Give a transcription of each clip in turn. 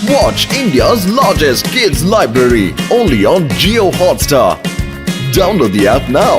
Watch India's largest kids library only on Jio Hotstar. Download the app now.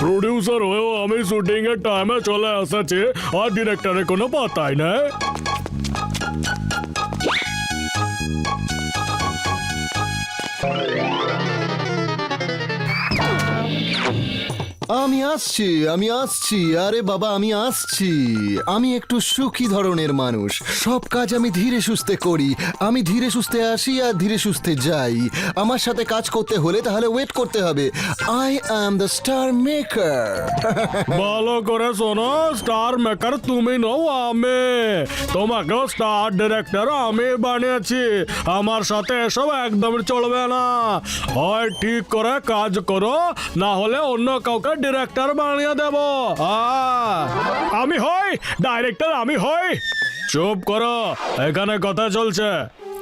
Producer হয়েও আমি shooting এর টাইমে চলে এসেছি আর ডিরেক্টরের কোনো পাতাই নেই। আমি আসছি আরে বাবা আমি আসছি। আমি একটু সুখী ধরনের মানুষ, সব কাজ আমি ধীরে সুস্থে করি, আমি ধীরে সুস্থে আসি আর ধীরে সুস্থে যাই। আমার সাথে কাজ করতে হলে তাহলে ওয়েট করতে হবে। I am the star maker. ভালো করে শোনো, স্টার মেকার তুমি নও আমি, তোমাকে স্টার ডিরেক্টর আমি বানিয়েছি। আমার সাথে এসব একদম চলবে না। হয় ঠিক করে কাজ করো, না হলে অন্য কাউকে ডিরেক্টর বানিয়ে দেব। আমি হই ডাইরেক্টর, আমি হই। চুপ করো, এখানে কথা চলছে।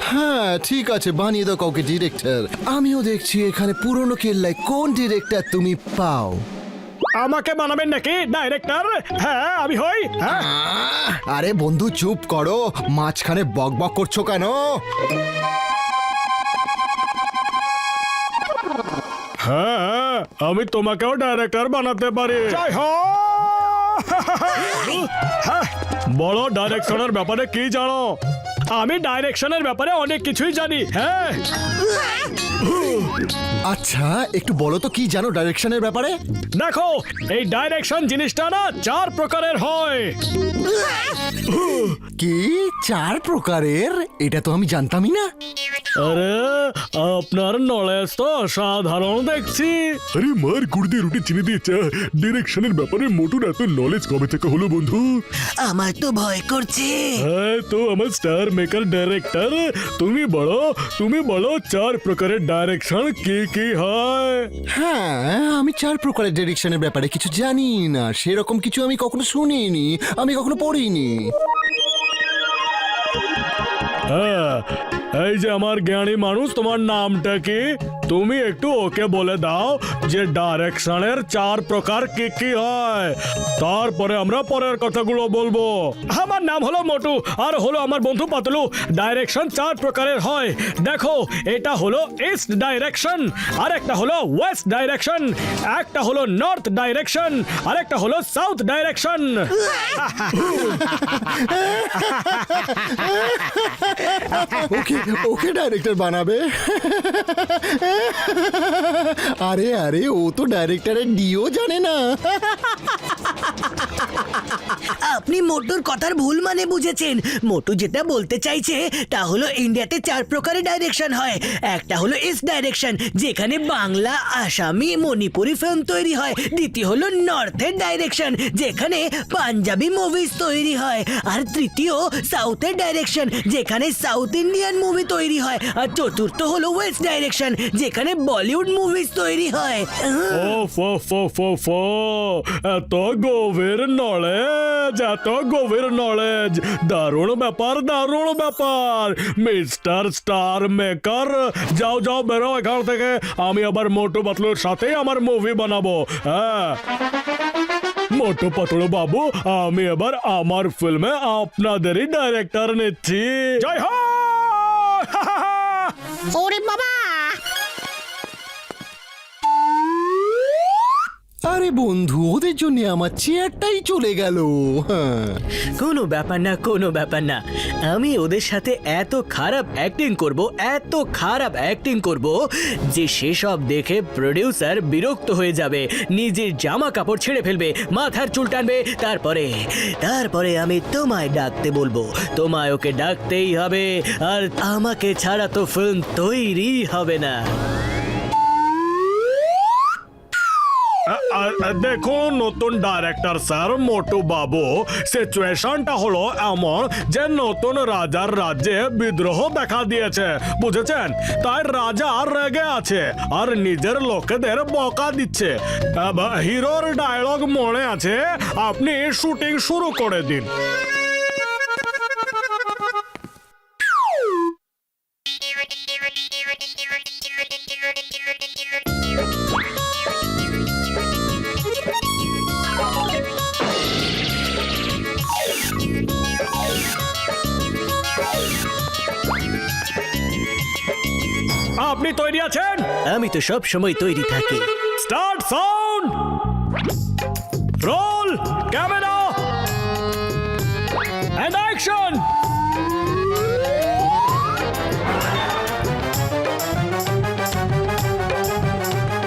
হ্যাঁ ঠিক আছে, বানিয়ে দাও কাউকে ডিরেক্টর। আমিও দেখছি এখানে পুরনো কেল্লায় কোন ডিরেক্টর তুমি পাও। আমাকে বানাবেন নাকি ডাইরেক্টর? হ্যাঁ আমি হই। হ্যাঁ আরে বন্ধু চুপ করো, মাঝখানে বক বক করছো কেন? হ্যাঁ আমি তোমাকেও ডাইরেক্টর বানাতে পারি। জয় হো। হ্যাঁ, বড় ডাইরেকশনের ব্যাপারে কি জানো? আমি ডাইরেকশনের ব্যাপারে অনেক কিছুই জানি। হ্যাঁ আচ্ছা একটু বলো তো কি জানো ডাইরেকশনের ব্যাপারে? দেখো, এই ডাইরেকশন জিনিসটা না 4 প্রকারের হয়। কি 4 প্রকারের? এটা তো আমি জানতামই না। আরে আপনার নলেজ তো সাধারণ দেখছি। আরে মার গুড় দিয়ে রুটি চিনি দিয়ে চা, ডিরেকশনের ব্যাপারে মোটুর এত নলেজ কবে থেকে হলো বন্ধু? আমার তো ভয় করছে। হ্যাঁ তো আমার স্টার মেকার ডাইরেক্টর, তুমি বলো 4 প্রকারের ডাইরেকশন কি কি হয়? হ্যাঁ আমি 4 প্রকারের ডাইরেকশনের ব্যাপারে কিছু জানি না, সেরকম কিছু আমি কখনো শুনিনি, আমি কখনো পড়িনি। হ্যাঁ, এই যে আমার জ্ঞানী মানুষ, তোমার নামটা কি? তুমি একটু ওকে বলে দাও যে ডাইরেকশনের 4 প্রকার কি কি হয়, তারপরে আমরা পরের কথাগুলো বলবো। আমার নাম হলো মোটু আর হলো আমার বন্ধু পাতলু। ডাইরেকশন 4 প্রকারের হয়। দেখো, এটা হলো ইস্ট ডাইরেকশন, আর একটা হলো ওয়েস্ট ডাইরেকশন, একটা হলো নর্থ ডাইরেকশন, আর একটা হলো সাউথ ডাইরেকশন। ওকে ওকে ডাইরেক্টর বানাবে? আরে আরে ও তো ডাইরেক্টরের ডিও জানে না। আপনি মোটুর কথার ভুল মানে বুঝেছেন। মোটু যেটা বলতে চাইছে তা হলো ইন্ডিয়াতে 4 প্রকারের ডাইরেকশন হয়। একটা হলো ইস্ট ডাইরেকশন, যেখানে বাংলা, আসামি, মণিপুরি ফিল্ম তৈরি হয়। দ্বিতীয় হলো নর্থের ডাইরেকশন, যেখানে পাঞ্জাবি মুভিজ তৈরি হয়। আর তৃতীয় সাউথের ডাইরেকশন, যেখানে সাউথ ইন্ডিয়ান মুভি তৈরি হয়। আর চতুর্থ হলো ওয়েস্ট ডাইরেকশন, যেখানে বলিউড মুভিজ তৈরি হয়। এত গভীর নলেজ, দারুণ ব্যাপার মিস্টার স্টার মেকার। যাও বেরো এখান থেকে, আমি আবার মোটু পাতলুর সাথে আমার মুভি বানাবো। হ্যাঁ মোটু পাতলু বাবু, আমি এবার আমার ফিল্মে আপনাদেরই ডাইরেক্টর নিচ্ছি। জয় হো। ওরে বাবা, আরে বন্ধু, ওদের জন্য আমার চেয়ারটাই চলে গেল। হ্যাঁ, কোনো ব্যাপার না, কোনো ব্যাপার না। আমি ওদের সাথে এত খারাপ অ্যাক্টিং করব যে সেসব দেখে প্রডিউসার বিরক্ত হয়ে যাবে, নিজের জামা কাপড় ছেড়ে ফেলবে, মাথার চুল টানবে। তারপরে আমি তোমায় ডাকতে বলবো, তোমায় ওকে ডাকতেই হবে, আর আমাকে ছাড়া তো ফিল্ম তৈরি হবে না। দেখুন নতুন ডাইরেক্টর স্যার মোটু বাবু, সিচুয়েশনটা হলো এমন যে নতুন রাজার রাজ্যে বিদ্রোহ দেখা দিয়েছে, বুঝেছেন? তাই রাজা রেগে আছে আর নিজের লোকেদের বকা দিচ্ছে। হিরোর ডায়লগ মনে আছে? আপনি শুটিং শুরু করে দিন। আপনি তৈরি আছেন? আমি তো সব সময় তৈরি থাকি। Start sound, roll camera and action.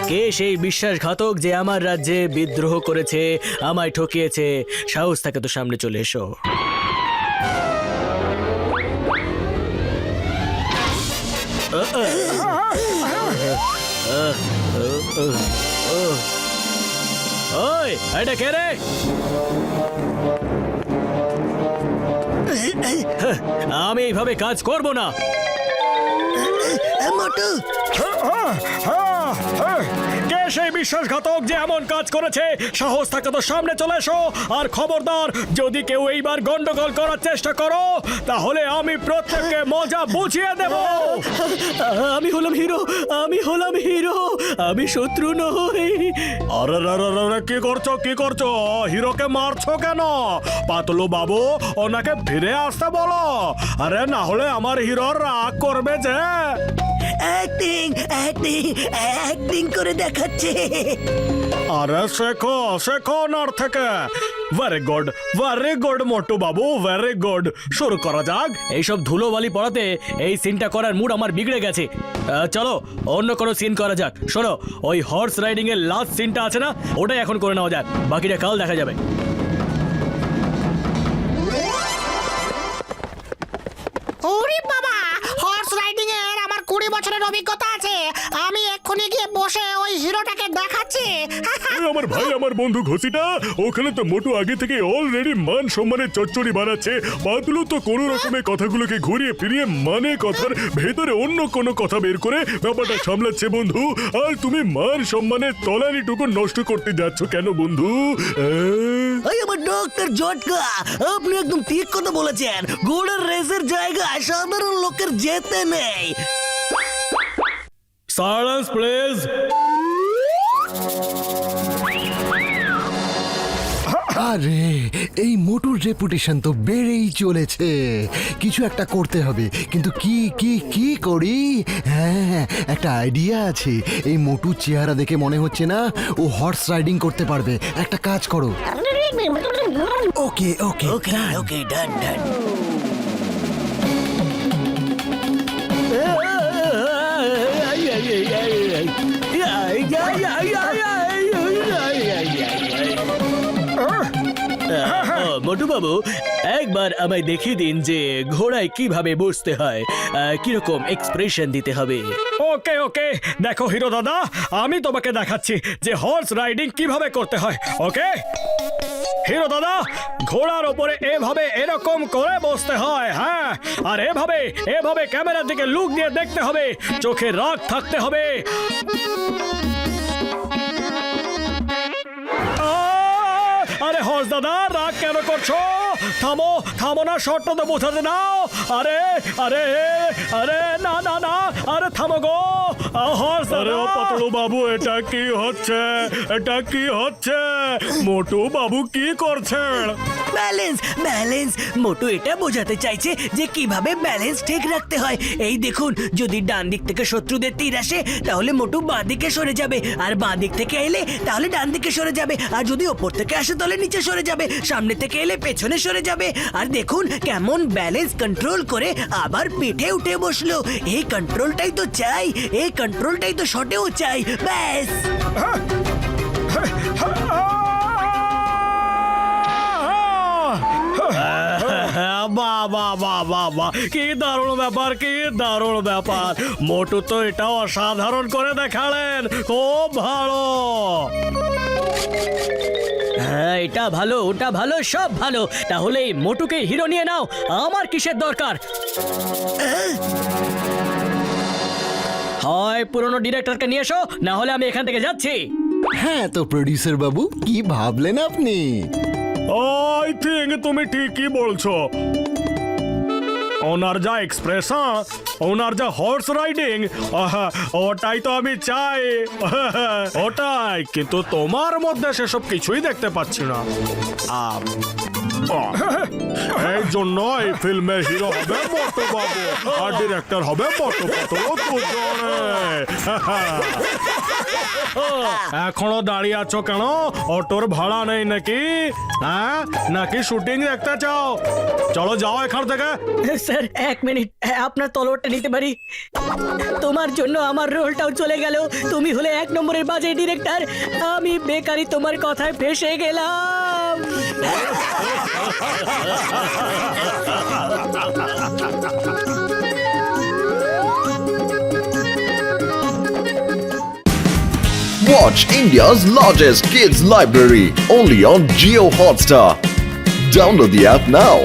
কে সেই বিশ্বাসঘাতক যে আমার রাজ্যে বিদ্রোহ করেছে, আমায় ঠকিয়েছে? সাহস থাকে তো সামনে চলে এসো। ওই, এটা কে রে? আমি এইভাবে কাজ করব না। মোটু, কে সেই বিশ্বাসঘাতক যে এমন কাজ করেছে? সাহস থাকে তো সামনে চলে এসো, আর খবরদার যদি কেউ এইবার গন্ডগোল করার চেষ্টা করো তাহলে আমি প্রত্যেককে মজা বুঝিয়ে দেব। আমি হলাম হিরো, আমি শত্রু নই। আরে কি করছো? হিরোকে মারছো কেন? পাতলু বাবু, ওনাকে ফিরে আসতে বলো, আরে না হলে আমার হিরো রাগ করবে যে। অ্যাক্টিং করে দেখাচ্ছে। আরে শেখো ওনার থেকে। ভেরি গুড মোটু বাবু, ভেরি গুড। শুরু করা যাক। এইসব ধুলোবালি পড়াতে এই সিনটা করার মুড আমার বিগড়ে গেছে। চলো অন্য কোনো সিন করা যাক। শোনো, ওই হর্স রাইডিং এর লাস্ট সিনটা আছে না, ওটাই এখন করে নেওয়া যাক, বাকিটা কাল দেখা যাবে। ওরে বাবা, হর্স রাইডিং এর আমার 20 বছরের অভিজ্ঞতা আছে। আমি এক্ষুনি গিয়ে বসে ওই হিরোটাকে দেখাচ্ছি। আমার ভাই, আমার বন্ধু ঘসিটা, ওখানে তো মোটু আগে থেকে অলরেডি মান সম্মানের চচ্চড়ি বানাচ্ছে। পাতলু তো কোনো রকমের কথাগুলোকে ঘুরিয়ে ফিরিয়ে মানে কথার ভেতরে অন্য কোনো কথা বের করে ব্যাপারটা সামলাচ্ছে বন্ধু। আর তুমি মান সম্মানের তলানিটুকু নষ্ট করতে যাচ্ছ কেন বন্ধু? এই আমার ডক্টর জটকা, আপনি একদম ঠিক কথা বলেছেন। ঘোড়ার রেসের জায়গায় সাধারণ লোকের যেতে নেই। Silence please. আরে এই মোটুর রেপুটেশন তো বেড়েই চলেছে। কিছু একটা করতে হবে, কিন্তু কি করি? হ্যাঁ, একটা আইডিয়া আছে। এই মোটুর চেহারা দেখে মনে হচ্ছে না ও হর্স রাইডিং করতে পারবে। একটা কাজ করো। ওকে ডান। মোটু বাবু, একবার আমায় দেখিয়ে দিন যে ঘোড়ায় কিভাবে বসতে হয়, কিরকম এক্সপ্রেশন দিতে হবে। ওকে, দেখো হিরো দাদা, আমি তোমাকে দেখাচ্ছি যে হর্স রাইডিং কিভাবে করতে হয়। ওকে হিরো দাদা, ঘোড়ার ওপরে এভাবে এরকম করে বসতে হয়। হ্যাঁ, আর এভাবে ক্যামেরার দিকে লুক দিয়ে দেখতে হবে, চোখে রাগ থাকতে হবে। আরে হর্স দাদা, রাগ কেন করছো? থামো না, শর্টটা তো বোঝাতে নাও। আরে না, আরে থামো গো। আরে ও পাতলু বাবু, এটা কি হচ্ছে? এটা কি হচ্ছে? মোটু বাবু কি করছেন? ব্যালেন্স ব্যালেন্স মোটু এটা বোঝাতে চাইছে যে কিভাবে ব্যালেন্স ঠিক রাখতে হয়। এই দেখুন, যদি ডান দিক থেকে শত্রুদের তীর আসে তাহলে মোটু বাঁ দিকে সরে যাবে, আর বাঁ দিক থেকে এলে তাহলে ডান দিকে সরে যাবে, আর যদি ওপর থেকে আসে তাহলে নিচে সরে যাবে, সামনে থেকে এলে পেছনে সরে যাবে। আর দেখুন কেমন ব্যালেন্স কন্ট্রোল করে আবার পিঠে উঠে বসলো। এই কন্ট্রোলটাই তো চাই, এই কন্ট্রোলটাই তো শটেও চাই। ব্যাস বাহ বাহ বাহ বাহ বাহ, কি দারুণ ব্যাপার, কি দারুণ ব্যাপার। মোটু তো এটা অসাধারণ করে দেখালেন, খুব ভালো। হ্যাঁ, এটা ভালো, ওটা ভালো, সব ভালো। তাহলে এই মোটুকে হিরো নিয়ে নাও, আমার কিসের দরকার? হয় পুরনো ডিরেক্টরকে নিয়ে এসো, না হলে আমি এখান থেকে যাচ্ছি। হ্যাঁ তো প্রডিউসার বাবু, কি ভাবলেন আপনি? আই থিঙ্ক তুমি ঠিকই বলছো। ওনার যা এক্সপ্রেশন, ওনার যা হর্স রাইডিং, ওটাই তো আমি চাই। ওটাই, কিন্তু তোমার মধ্যে সেসব কিছুই দেখতে পাচ্ছি না। এই জন্য এই ফিল্মের হিরো হবে মোটু বাবু, আর ডিরেক্টর হবে মোটু পাতলু দুজনে। এখনো দাঁড়িয়ে আছো কেন? অটোর ভাড়া নেই নাকি? হ্যাঁ, নাকি শুটিং দেখতে চাও? চলো যাও এখান থেকে। স্যার, এক মিনিট, আপনার তলোয়ারটা নিতে পারি? তোমার জন্য আমার রোলটাও চলে গেল। তুমি হলে এক নম্বরের বাজে ডিরেক্টর, আমি বেকারি তোমার কথায় ফেসে গেলাম। Watch India's largest kids library only on Geo Hotstar. Download the app now.